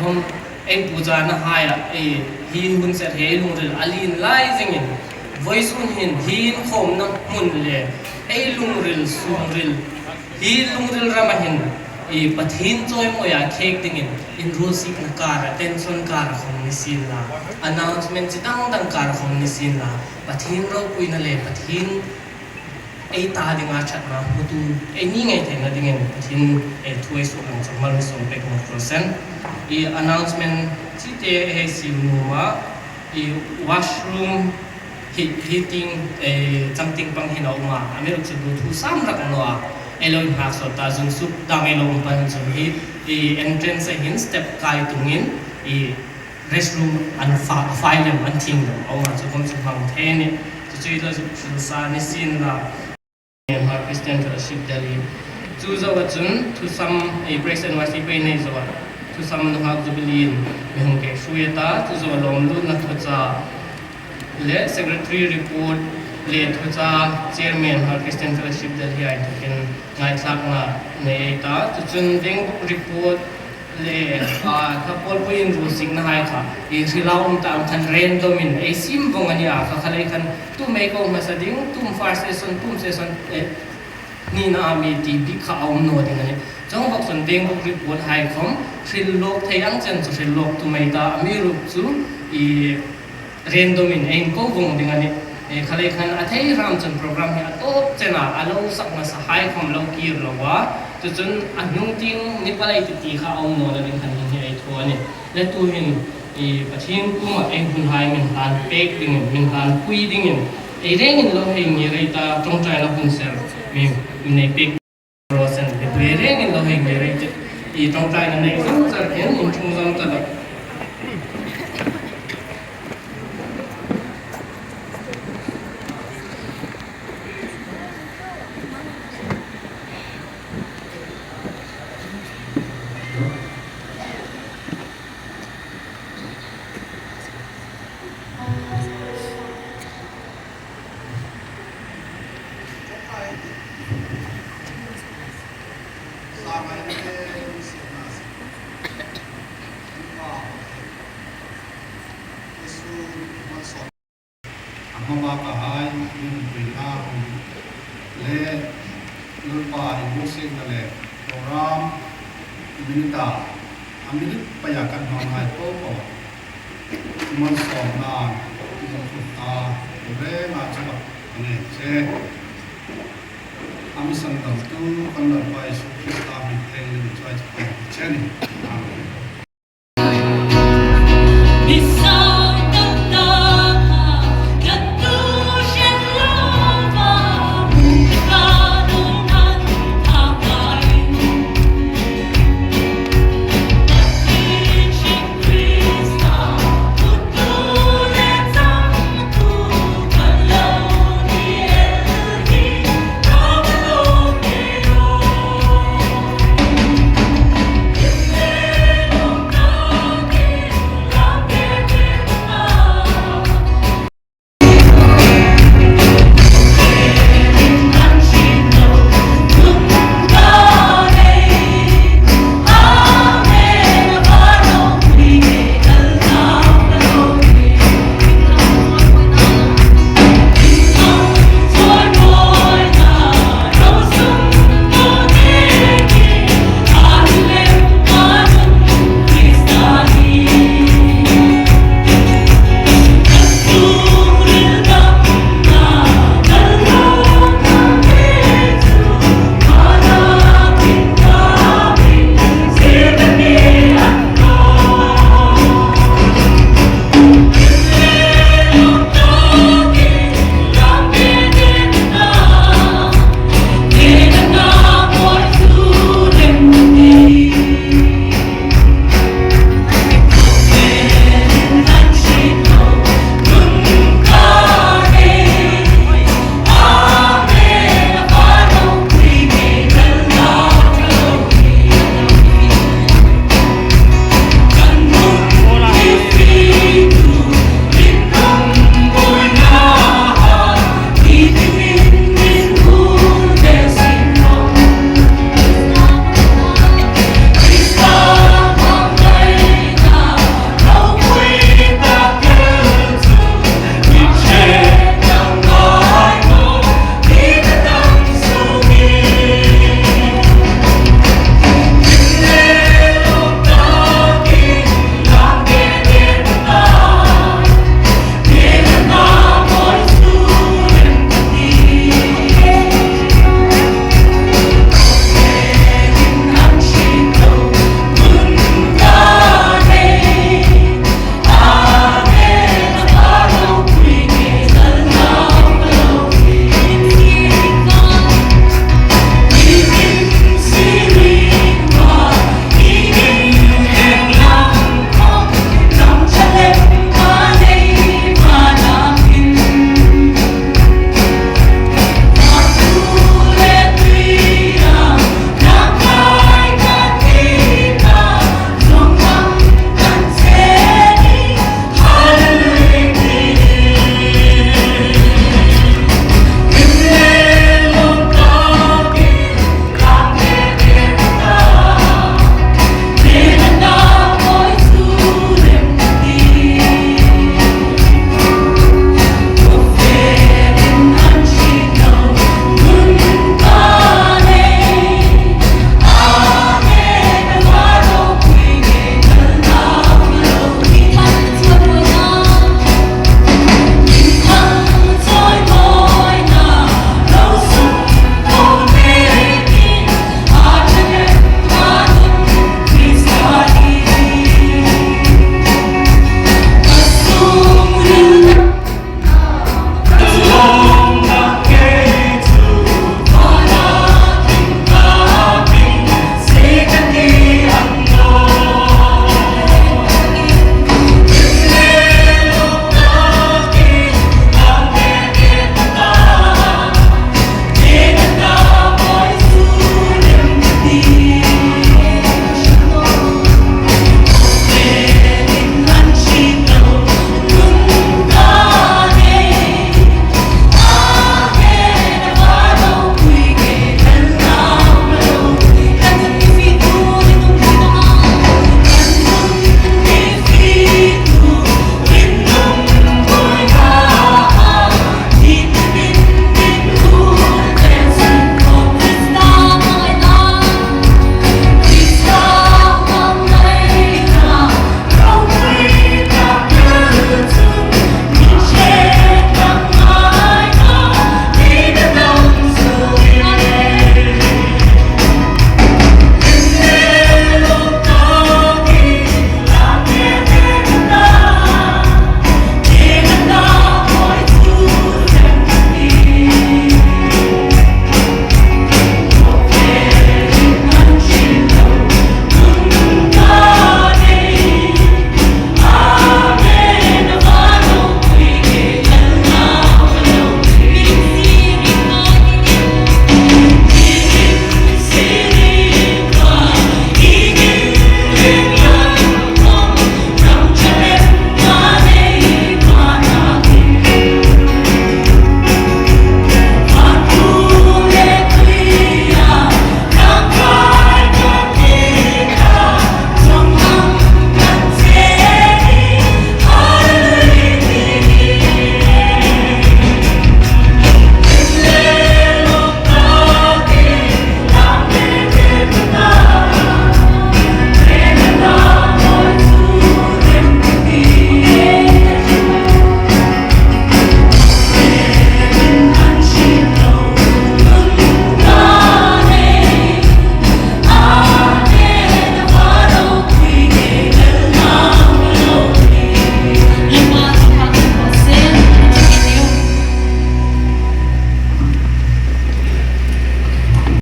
hom ei puja na haya ei hin hun set he lungril alin lai zingin voice hun hin hin khom na mun le ei lungril sungril hi lungril ramahin e pathin choi moya khek dingin in rule sik na kara tension kara khom ni sin la announcement chitang dang kara khom ni sin la pathin ro puina le pathin ei ta dinga chat na mutu ei ni ngai thena dingin pathin e thuai su ang chamal som pek mo procent e announcement chite he silnuwa e washroom heating something pang hinauma amero chudu thu sam rak noa eloi ha so ta jung sup dang elong pan jung hi entrance hin step kai tungin restroom an file an thing no oma chu kom chu hang the ni chu chui la chu sa ni sin la ha Christian fellowship Delhi chu zo wa chun thu sam breaks and wasi pe nei zo wa thu sam no ha jubilee mi hong ke shueta chu zo long lu na thu cha le secretary report le thu cha chairman ha Christian fellowship Delhi ai token ngai thak na nei ta chu chun ding report le ka pol puin ru sing na hai kha e rilaum ta am khan random in e sim bong ani a kha khalai khan tu me ko ma sa ding tum first session tum session ni na mi ti bi kha om no ding ani jong bok son ding bok report hai khom thril lok thei ang chen chu thril lok tu mai ta mi ru chu e random in ein ko bong ding ani e khalai khan a thei ram chan program hi a top chena alo sak na sa hai khom lo kir lo wa chu chun anung ting ni palai ti kha om no la ding khan hi ai tho ani le tu hin e pathin ku ma eng hun hai min han pek ding min han pui ding in e reng in lo hei ni rei ta tong trai la hun ser mi nei pek rosen e tu reng in lo hei ni rei e tong trai na nei sam char hen in chung zam ta la Mama kahai yung pina le lupa imusik na le program minita aminit payakan hangai po po man som na ta re na chaba ne che ami sang dam tu kan